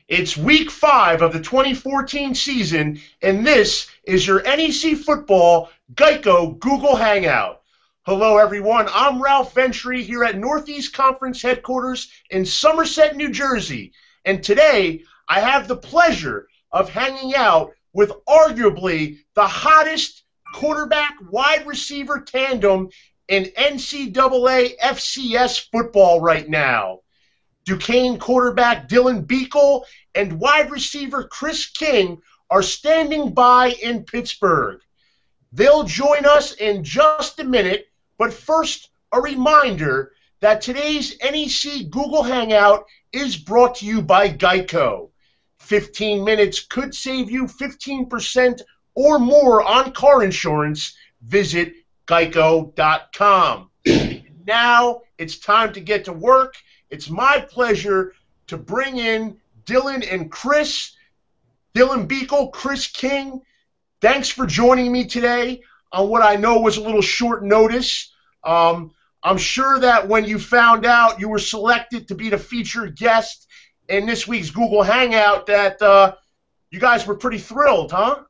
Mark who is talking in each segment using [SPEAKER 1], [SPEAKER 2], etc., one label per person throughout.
[SPEAKER 1] It's week 5 of the 2014 season, and this is your NEC Football Geico Google Hangout. Hello, everyone. I'm Ralph Ventre here at Northeast Conference headquarters in Somerset, New Jersey. And today, I have the pleasure of hanging out with arguably the hottest quarterback wide receiver tandem in NCAA FCS football right now. Duquesne quarterback Dillon Buechel and wide receiver Chris King are standing by in Pittsburgh. They'll join us in just a minute, but first, a reminder that today's NEC Google Hangout is brought to you by Geico. 15 minutes could save you 15% or more on car insurance. Visit geico.com. Now it's time to get to work. It's my pleasure to bring in Dillon and Chris. Dillon Buechel, Chris King, thanks for joining me today on what I know was a little short notice. I'm sure that when you found out you were selected to be the featured guest in this week's Google Hangout that you guys were pretty thrilled, huh?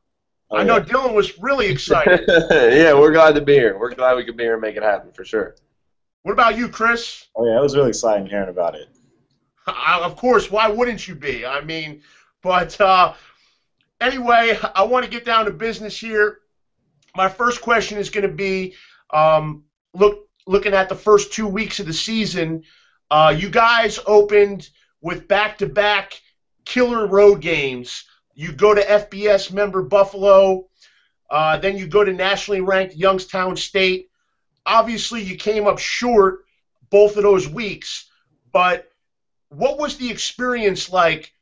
[SPEAKER 2] Oh,
[SPEAKER 1] I know Dillon was really excited.
[SPEAKER 2] Yeah, we're glad to be here. We're glad we could be here and make it happen for sure.
[SPEAKER 1] What about you, Chris?
[SPEAKER 3] Oh, yeah, it was really exciting hearing about it.
[SPEAKER 1] Of course, why wouldn't you be? I mean, but anyway, I want to get down to business here. My first question is going to be, looking at the first 2 weeks of the season, you guys opened with back-to-back killer road games. You go to FBS member Buffalo, then you go to nationally ranked Youngstown State. Obviously, you came up short both of those weeks, but what was the experience like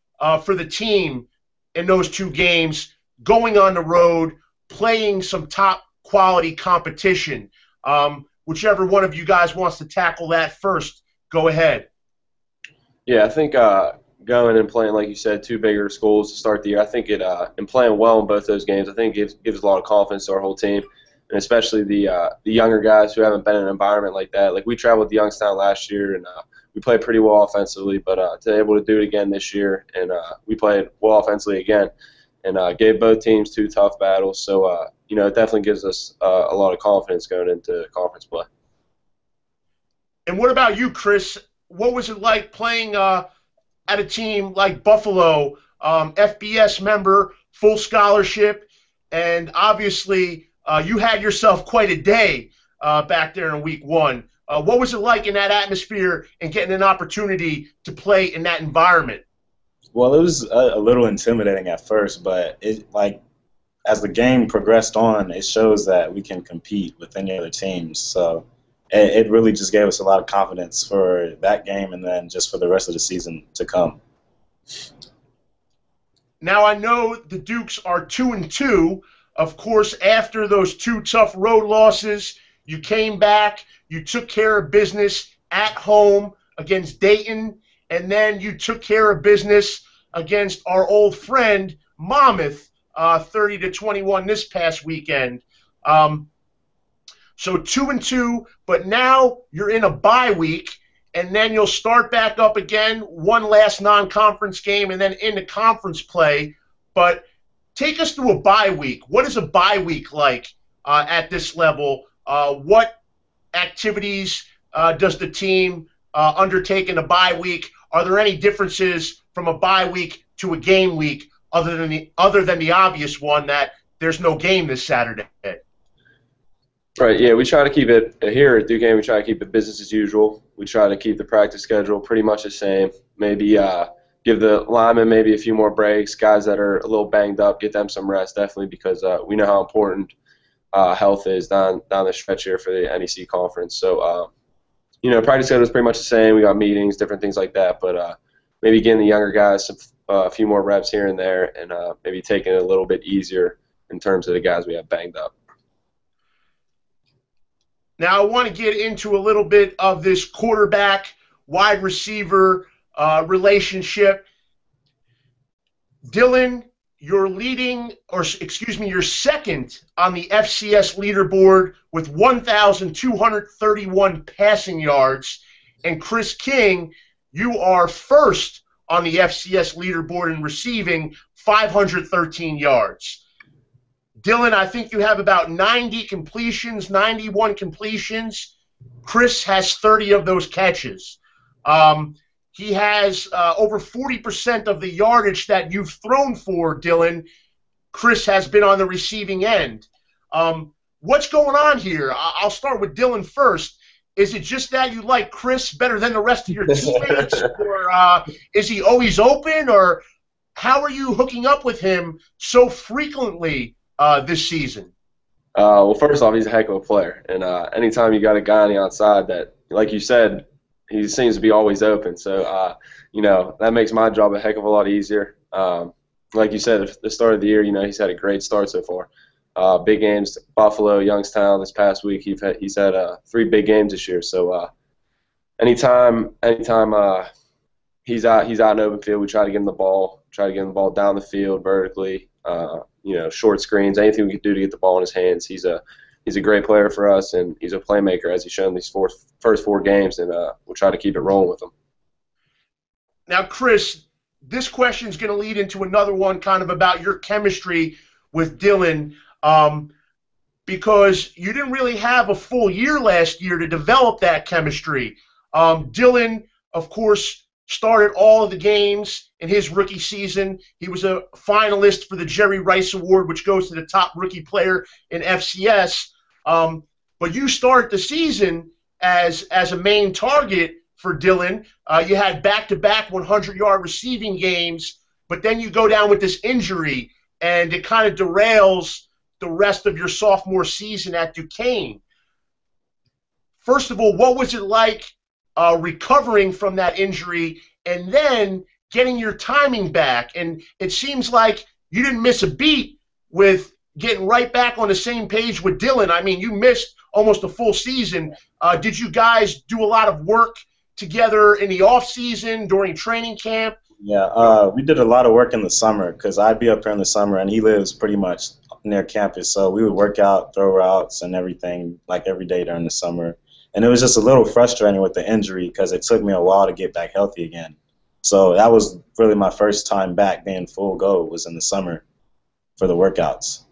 [SPEAKER 1] for the team in those 2 games, going on the road, playing some top-quality competition? Whichever one of you guys wants to tackle that first, go ahead.
[SPEAKER 2] Yeah, I think going and playing, like you said, 2 bigger schools to start the year, I think it and playing well in both those games, I think it gives a lot of confidence to our whole team. And especially the younger guys who haven't been in an environment like that. Like, we traveled to Youngstown last year, and we played pretty well offensively, but to be able to do it again this year, and we played well offensively again, and gave both teams 2 tough battles. So, it definitely gives us a lot of confidence going into conference play.
[SPEAKER 1] And what about you, Chris? What was it like playing at a team like Buffalo, FBS member, full scholarship, and obviously you had yourself quite a day back there in week 1. What was it like in that atmosphere and getting an opportunity to play in that environment?
[SPEAKER 3] Well, it was a little intimidating at first, but as the game progressed on, it shows that we can compete with any other teams. So it really just gave us a lot of confidence for that game and then just for the rest of the season to come.
[SPEAKER 1] Now, I know the Dukes are 2-2. Of course, after those 2 tough road losses, you came back, you took care of business at home against Dayton, and then you took care of business against our old friend Monmouth, 30-21 this past weekend. So 2-2, but now you're in a bye week, and then you'll start back up again, one last non-conference game, and then into conference play. But take us through a bye week. What is a bye week like at this level? What activities does the team undertake in a bye week? Are there any differences from a bye week to a game week other than the obvious one that there's no game this Saturday?
[SPEAKER 2] Right, yeah, we try to keep it here at Duquesne. We try to keep it business as usual. We try to keep the practice schedule pretty much the same. Maybe give the linemen maybe a few more breaks. Guys that are a little banged up, get them some rest, definitely, because we know how important health is down the stretch here for the NEC conference. So, practice schedule is pretty much the same. We got meetings, different things like that, but maybe getting the younger guys a few more reps here and there, and maybe taking it a little bit easier in terms of the guys we have banged up.
[SPEAKER 1] Now, I want to get into a little bit of this quarterback-wide receiver relationship. Dillon, you're second on the FCS leaderboard with 1,231 passing yards. And Chris King, you are first on the FCS leaderboard in receiving, 513 yards. Dillon, I think you have about 90 completions, 91 completions. Chris has 30 of those catches. He has over 40% of the yardage that you've thrown for, Dillon. Chris has been on the receiving end. What's going on here? I'll start with Dillon first. Is it just that you like Chris better than the rest of your teammates, or is he always open, or how are you hooking up with him so frequently this season?
[SPEAKER 2] Well, first off, he's a heck of a player, and anytime you got a guy on the outside that, like you said, he seems to be always open. So, that makes my job a heck of a lot easier. Like you said, at the start of the year, he's had a great start so far. Big games, Buffalo, Youngstown this past week. He's had 3 big games this year. So anytime he's out in open field, we try to get him the ball, down the field vertically. Short screens, anything we can do to get the ball in his hands. He's a great player for us, and he's a playmaker, as he's shown these first 4 games, and we'll try to keep it rolling with him.
[SPEAKER 1] Now, Chris, this question is going to lead into another one kind of about your chemistry with Dillon, because you didn't really have a full year last year to develop that chemistry. Dillon, of course, started all of the games in his rookie season. He was a finalist for the Jerry Rice Award, which goes to the top rookie player in FCS. But you start the season as a main target for Dillon. You had back-to-back 100-yard receiving games, but then you go down with this injury, and it kind of derails the rest of your sophomore season at Duquesne. First of all, what was it like recovering from that injury and then getting your timing back? And it seems like you didn't miss a beat with getting right back on the same page with Dillon. I mean, you missed almost a full season. Did you guys do a lot of work together in the off season during training camp?
[SPEAKER 3] Yeah, we did a lot of work in the summer because I'd be up here in the summer, and he lives pretty much near campus. So we would work out, throw routes, and everything like every day during the summer. And it was just a little frustrating with the injury because it took me a while to get back healthy again. So that was really my first time back being full go, was in the summer for the workouts.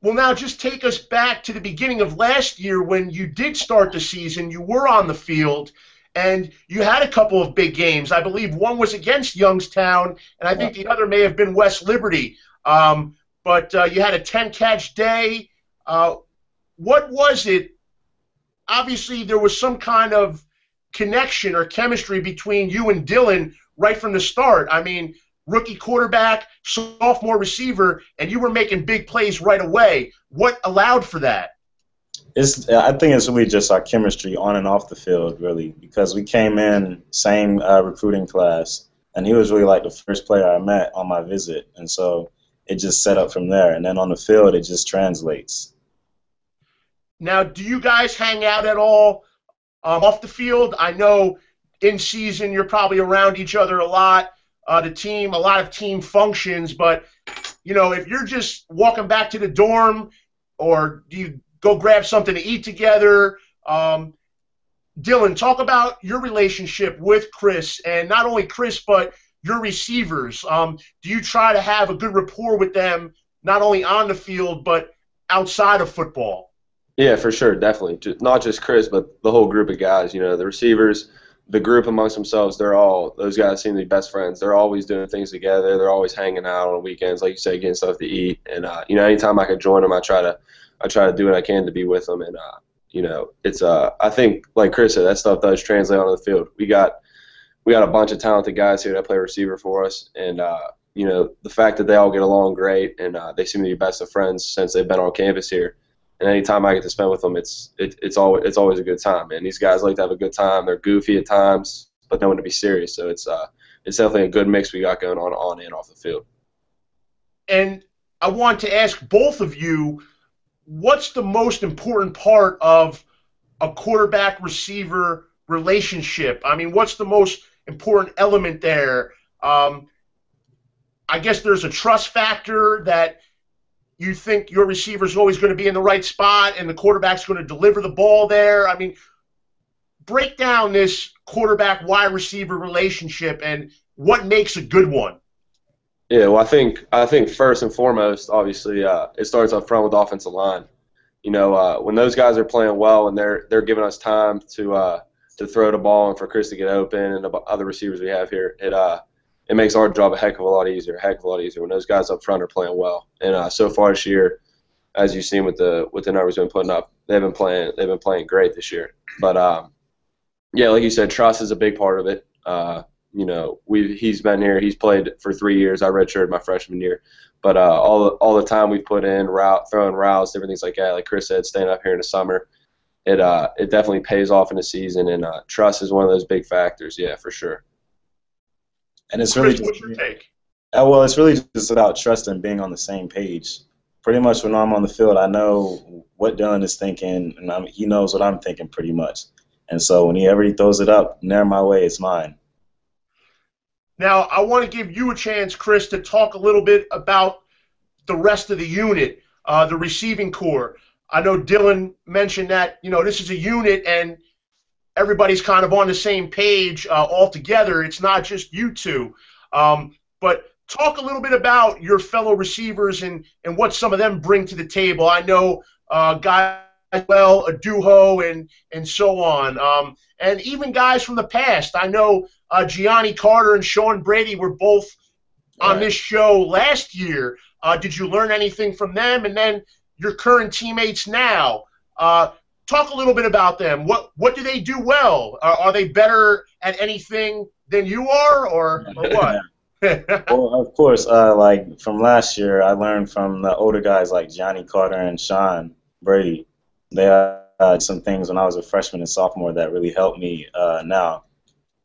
[SPEAKER 1] Well, now just take us back to the beginning of last year when you did start the season. You were on the field, and you had a couple of big games. I believe one was against Youngstown, and I think the other may have been West Liberty. But you had a 10-catch day. What was it? Obviously, there was some kind of connection or chemistry between you and Dillon right from the start. I mean, rookie quarterback, sophomore receiver, and you were making big plays right away. What allowed for that?
[SPEAKER 3] I think it's really just our chemistry on and off the field, really, because we came in same recruiting class, and he was really like the first player I met on my visit, and so it just set up from there. And then on the field, it just translates.
[SPEAKER 1] Now, do you guys hang out at all off the field? I know in season you're probably around each other a lot, a lot of team functions, but, if you're just walking back to the dorm, or do you go grab something to eat together? Dillon, talk about your relationship with Chris, and not only Chris, but your receivers. Do you try to have a good rapport with them, not only on the field, but outside of football?
[SPEAKER 2] Yeah, for sure, definitely. Not just Chris, but the whole group of guys. The receivers, the group amongst themselves, those guys seem to be best friends. They're always doing things together. They're always hanging out on weekends, like you say, getting stuff to eat. And anytime I can join them, I try to do what I can to be with them. And it's I think, like Chris said, that stuff does translate onto the field. We got a bunch of talented guys here that play receiver for us, and the fact that they all get along great, and they seem to be best of friends since they've been on campus here. And any time I get to spend with them, it's always a good time. And these guys like to have a good time. They're goofy at times, but know when to be serious. So it's definitely a good mix we got going on and off the field.
[SPEAKER 1] And I want to ask both of you, what's the most important part of a quarterback-receiver relationship? I mean, what's the most important element there? I guess there's a trust factor that you think your receiver's always going to be in the right spot and the quarterback's going to deliver the ball there. I mean, break down this quarterback-wide receiver relationship and what makes a good one.
[SPEAKER 2] Yeah, well, I think first and foremost, obviously, it starts up front with the offensive line. You know, when those guys are playing well and they're giving us time to throw the ball and for Chris to get open and the other receivers we have here, it makes our job a heck of a lot easier when those guys up front are playing well. And so far this year, as you've seen with the numbers we've been putting up, they've been playing great this year. But yeah, like you said, trust is a big part of it. You know, he's been here. He's played for 3 years. I redshirted my freshman year, but all the time we've put in throwing routes, different things like that. Like Chris said, staying up here in the summer, it definitely pays off in the season, and trust is one of those big factors. Yeah, for sure.
[SPEAKER 3] And it's
[SPEAKER 1] Chris,
[SPEAKER 3] really
[SPEAKER 1] what's your take?
[SPEAKER 3] Well, it's really just about trust and being on the same page. Pretty much when I'm on the field, I know what Dillon is thinking, and he knows what I'm thinking pretty much. And so whenever he throws it up, near my way, it's mine.
[SPEAKER 1] Now, I want to give you a chance, Chris, to talk a little bit about the rest of the unit, the receiving core. I know Dillon mentioned that, you know, this is a unit and everybody's kind of on the same page all together. It's not just you two. But talk a little bit about your fellow receivers and what some of them bring to the table. I know guys well, a duo and so on. And even guys from the past. I know Gianni Carter and Sean Brady were both on this show last year. Did you learn anything from them? And then your current teammates now. Talk a little bit about them. What do they do well? Are they better at anything than you are, or what?
[SPEAKER 3] Well, of course, like from last year, I learned from the older guys like Gianni Carter and Sean Brady. They had some things when I was a freshman and sophomore that really helped me now.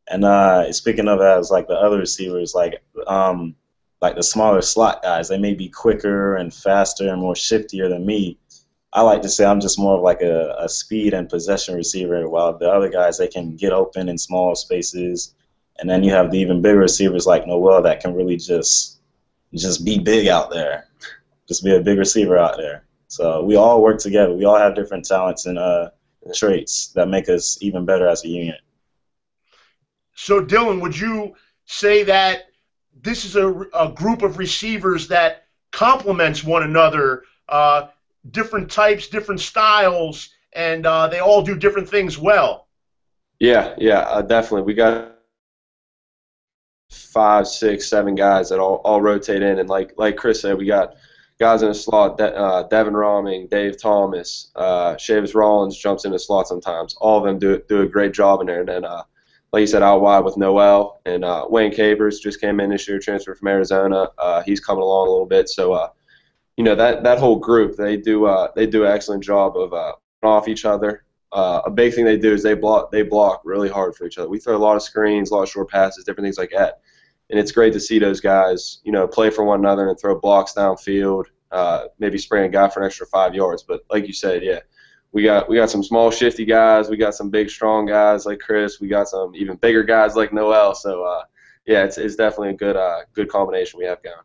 [SPEAKER 3] And speaking of as like the other receivers, like the smaller slot guys, they may be quicker and faster and more shiftier than me. I like to say I'm just more of like a speed and possession receiver, while the other guys, they can get open in small spaces. And then you have the even bigger receivers like Noel that can really just be big out there, just be a big receiver out there. So we all work together. We all have different talents and traits that make us even better as a unit.
[SPEAKER 1] So, Dillon, would you say that this is a group of receivers that complements one another, different types, different styles, and they all do different things well?
[SPEAKER 2] Yeah, definitely. We got 5, 6, 7 guys that all rotate in, and like Chris said, we got guys in the slot. Devin Romming, Dave Thomas, Shavis Rollins jumps in the slot sometimes. All of them do a great job in there. And then, like you said, out wide with Noel and Wayne Capers just came in this year, transferred from Arizona. He's coming along a little bit. So, you know, that whole group, they do an excellent job of off each other. A big thing they do is they block really hard for each other. We throw a lot of screens, a lot of short passes, different things like that. And it's great to see those guys, you know, play for one another and throw blocks downfield, maybe spraying a guy for an extra 5 yards. But like you said, yeah, we got some small, shifty guys. We got some big, strong guys like Chris. We got some even bigger guys like Noel. So, yeah, it's definitely a good combination we have going.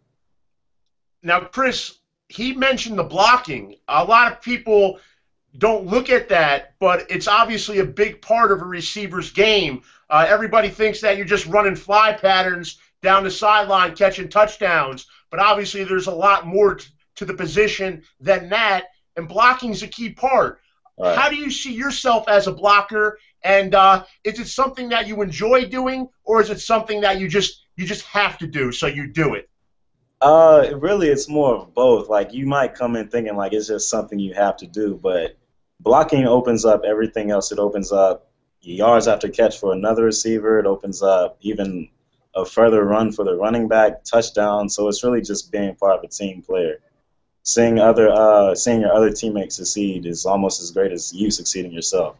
[SPEAKER 1] Now, Chris, he mentioned the blocking. A lot of people don't look at that, but it's obviously a big part of a receiver's game. Everybody thinks that you're just running fly patterns down the sideline catching touchdowns, but obviously there's a lot more to the position than that, and blocking is a key part. Right. How do you see yourself as a blocker, and is it something that you enjoy doing, or is it something that you just have to do, so you do it?
[SPEAKER 3] Really, it's more of both. Like, you might come in thinking like it's just something you have to do, but blocking opens up everything else. It opens up yards after catch for another receiver. It opens up even a further run for the running back, touchdown. So it's really just being part of a team player. Seeing your other teammates succeed is almost as great as you succeeding yourself.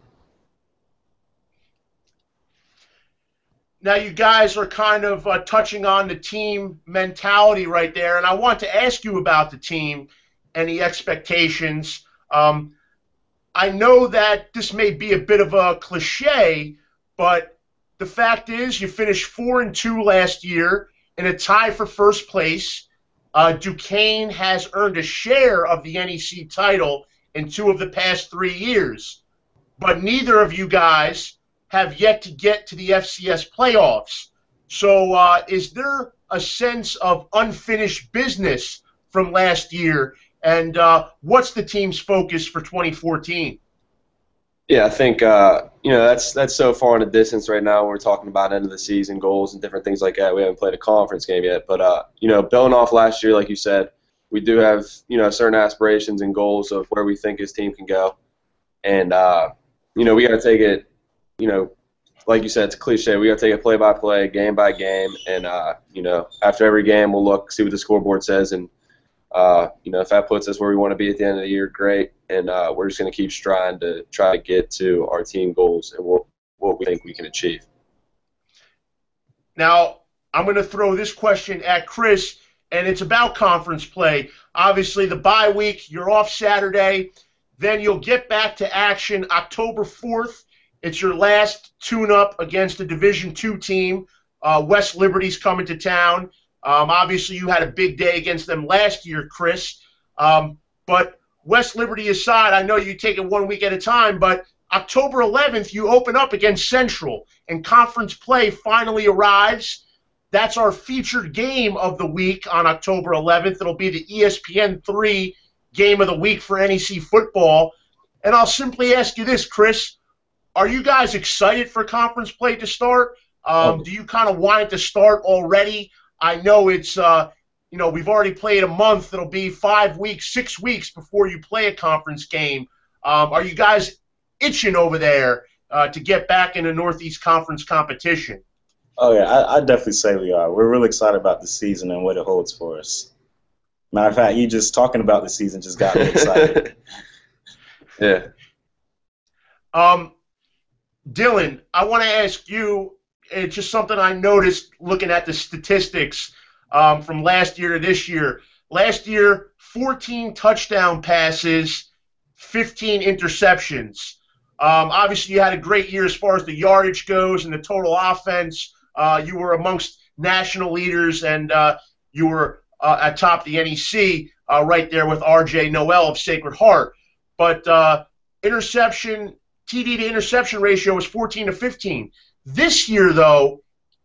[SPEAKER 1] Now you guys are kind of touching on the team mentality right there, and I want to ask you about the team and the expectations. I know that this may be a bit of a cliche, but the fact is you finished 4-2 last year in a tie for first place. Duquesne has earned a share of the NEC title in 2 of the past 3 years, but neither of you guys have yet to get to the FCS playoffs. So is there a sense of unfinished business from last year? And what's the team's focus for 2014?
[SPEAKER 2] Yeah, I think that's so far in the distance right now. We're talking about end of the season goals and different things like that. We haven't played a conference game yet, but building off last year, like you said, we do have certain aspirations and goals of where we think his team can go, and we got to take it. Like you said, it's a cliche. We got to take it play by play, game by game, and after every game, we'll look, see what the scoreboard says, and if that puts us where we want to be at the end of the year, great. And we're just going to keep trying to get to our team goals and what we think we can achieve.
[SPEAKER 1] Now, I'm going to throw this question at Chris, and it's about conference play. Obviously, the bye week, you're off Saturday. Then you'll get back to action October 4th. It's your last tune-up against a Division II team. West Liberty's coming to town. Obviously, you had a big day against them last year, Chris. But West Liberty aside, I know you take it 1 week at a time, but October 11th, you open up against Central, and conference play finally arrives. That's our featured game of the week on October 11th. It'll be the ESPN3 game of the week for NEC football. And I'll simply ask you this, Chris. Are you guys excited for conference play to start? Do you kind of want it to start already? I know it's, we've already played a month. It'll be 5 weeks, 6 weeks before you play a conference game. Are you guys itching over there to get back into Northeast Conference competition?
[SPEAKER 3] Oh, yeah, I'd definitely say we are. We're really excited about the season and what it holds for us. Matter of fact, you just talking about the season just got me excited.
[SPEAKER 2] Yeah.
[SPEAKER 1] Dillon, I want to ask you, it's just something I noticed looking at the statistics from last year to this year. Last year, 14 touchdown passes, 15 interceptions. Obviously, you had a great year as far as the yardage goes and the total offense. You were amongst national leaders, and you were at top of the NEC right there with R.J. Noel of Sacred Heart. But TD to interception ratio was 14-15. This year, though,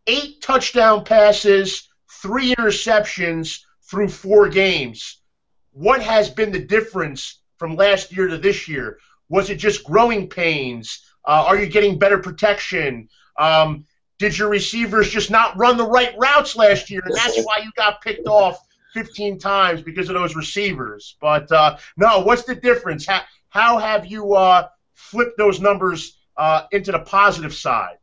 [SPEAKER 1] 8 touchdown passes, 3 interceptions through 4 games. What has been the difference from last year to this year? Was it just growing pains? Are you getting better protection? Did your receivers just not run the right routes last year, and that's why you got picked off 15 times because of those receivers? But, no, what's the difference? How have you flipped those numbers into the positive side?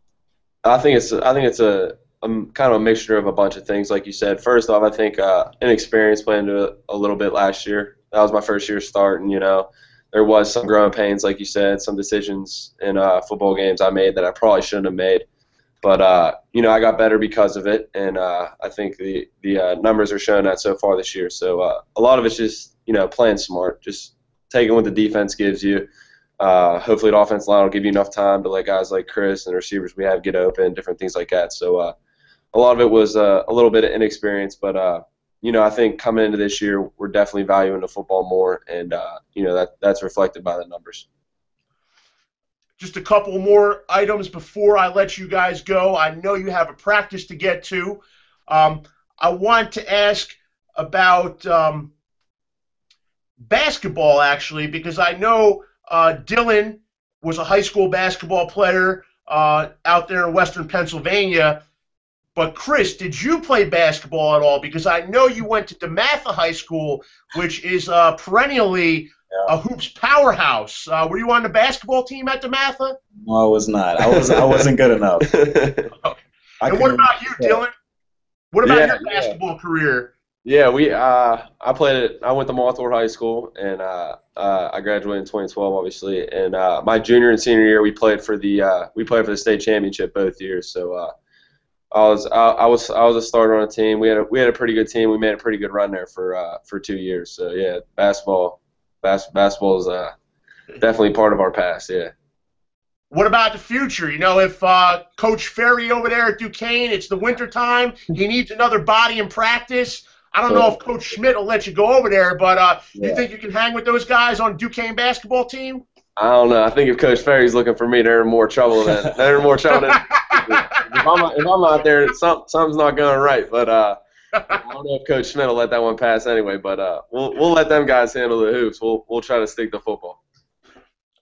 [SPEAKER 2] I think it's a kind of a mixture of a bunch of things, like you said. First off, I think inexperience played into it a little bit last year. That was my first year starting, There was some growing pains, like you said, some decisions in football games I made that I probably shouldn't have made. But, I got better because of it, and I think the numbers are showing that so far this year. So a lot of it's just, playing smart, just taking what the defense gives you. Hopefully the offensive line will give you enough time to let guys like Chris and the receivers we have get open, different things like that. So a lot of it was a little bit of inexperience, but I think coming into this year, we're definitely valuing the football more, and that's reflected by the numbers.
[SPEAKER 1] Just a couple more items before I let you guys go. I know you have a practice to get to. I want to ask about basketball, actually, because I know Dillon was a high school basketball player out there in western Pennsylvania. But, Chris, did you play basketball at all? Because I know you went to DeMatha High School, which is perennially a hoops powerhouse. Were you on the basketball team at DeMatha?
[SPEAKER 3] No, I was not. I wasn't good enough.
[SPEAKER 1] Okay. And what about you, Dillon? What about your basketball career?
[SPEAKER 2] Yeah, I went to Marthor High School, and I graduated in 2012, obviously. And my junior and senior year, we played for the state championship both years. So I was a starter on a team. We had a pretty good team. We made a pretty good run there for 2 years. So yeah, basketball is definitely part of our past. Yeah.
[SPEAKER 1] What about the future? If Coach Ferry over there at Duquesne, it's the winter time, he needs another body in practice. I don't know if Coach Schmidt will let you go over there, but you think you can hang with those guys on Duquesne basketball team?
[SPEAKER 2] I don't know. I think if Coach Ferry's looking for me, they're in more trouble than if I'm out there, something's not going right. But I don't know if Coach Schmidt will let that one pass anyway. But we'll let them guys handle the hoops. We'll try to stick to football.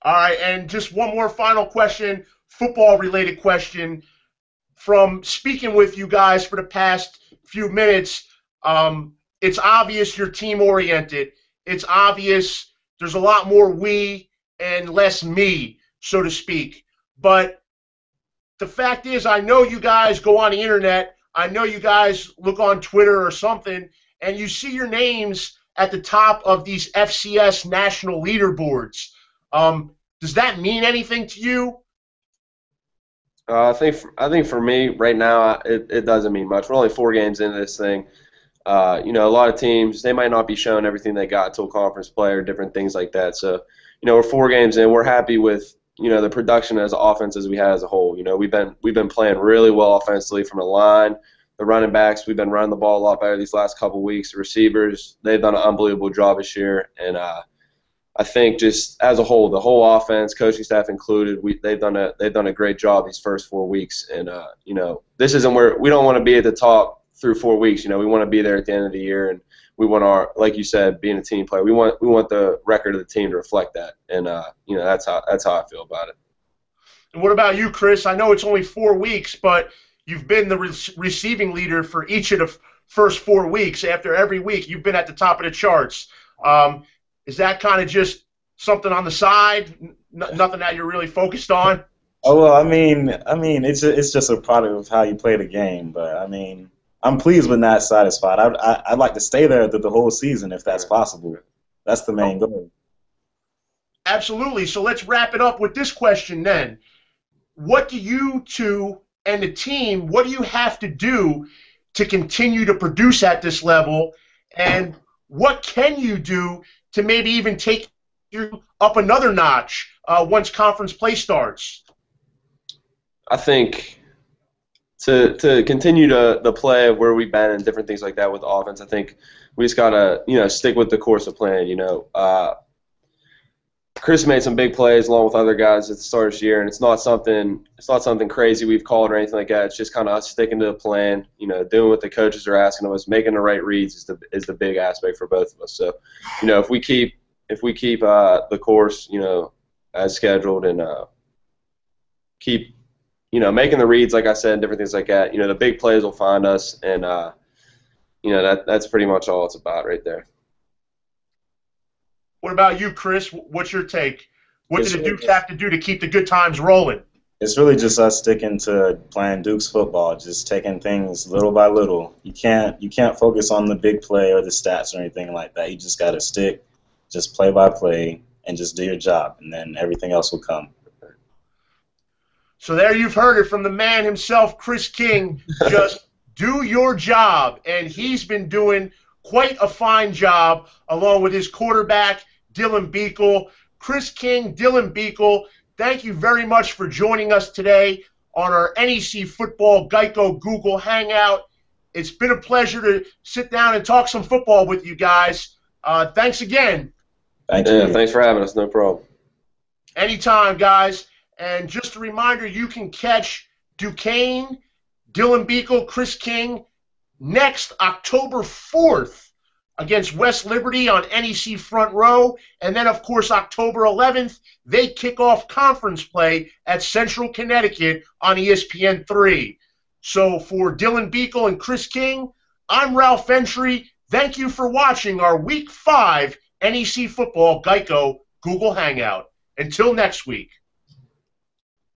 [SPEAKER 1] All right, and just one more final question, football-related question. From speaking with you guys for the past few minutes, it's obvious you're team-oriented. It's obvious there's a lot more we and less me, so to speak. But the fact is, I know you guys go on the internet. I know you guys look on Twitter or something, and you see your names at the top of these FCS national leaderboards. Does that mean anything to you?
[SPEAKER 2] I think for me right now, it doesn't mean much. We're only 4 games into this thing. A lot of teams, they might not be showing everything they got till conference play or different things like that. So, we're 4 games in. We're happy with the production as offense as we had as a whole. We've been playing really well offensively from the line, the running backs. We've been running the ball a lot better these last couple of weeks. The receivers, they've done an unbelievable job this year, and I think just as a whole, the whole offense, coaching staff included, they've done a great job these first 4 weeks. And this isn't where we don't want to be at the top through 4 weeks. We want to be there at the end of the year, and we want our, like you said, being a team player. We want the record of the team to reflect that, and that's how I feel about it.
[SPEAKER 1] And what about you, Chris? I know it's only 4 weeks, but you've been the receiving leader for each of the first 4 weeks. After every week, you've been at the top of the charts. Is that kind of just something on the side, nothing that you're really focused on?
[SPEAKER 3] Oh well, I mean, it's just a product of how you play the game. But I mean, I'm pleased but not satisfied. I'd like to stay there through the whole season if that's possible. That's the main goal.
[SPEAKER 1] Absolutely. So let's wrap it up with this question then. What do you two and the team, what do you have to do to continue to produce at this level, and what can you do to maybe even take you up another notch once conference play starts?
[SPEAKER 2] I think to continue the play of where we've been and different things like that with the offense, I think we just gotta stick with the course of playing. Chris made some big plays along with other guys at the start of this year, and it's not something crazy we've called or anything like that. It's just kind of us sticking to the plan, doing what the coaches are asking of us, making the right reads is the big aspect for both of us. So, if we keep the course, as scheduled, and keep making the reads, like I said, and different things like that, the big plays will find us, and that's pretty much all it's about right there.
[SPEAKER 1] What about you, Chris? What's your take? What do the Dukes have to do to keep the good times rolling?
[SPEAKER 3] It's really just us sticking to playing Dukes football, just taking things little by little. You can't focus on the big play or the stats or anything like that. You just got to stick, just play by play, and just do your job, and then everything else will come.
[SPEAKER 1] So there you've heard it from the man himself, Chris King. Just do your job, and he's been doing quite a fine job along with his quarterback, Dillon Buechel. Chris King, Dillon Buechel, thank you very much for joining us today on our NEC Football Geico Google Hangout. It's been a pleasure to sit down and talk some football with you guys. Thanks again.
[SPEAKER 3] Thank you.
[SPEAKER 2] Thanks for having us. No problem.
[SPEAKER 1] Anytime, guys. And just a reminder, you can catch Duquesne, Dillon Buechel, Chris King next October 4th against West Liberty on NEC Front Row. And then, of course, October 11th, they kick off conference play at Central Connecticut on ESPN3. So for Dillon Buechel and Chris King, I'm Ralph Ventre. Thank you for watching our Week 5 NEC Football Geico Google Hangout. Until next week.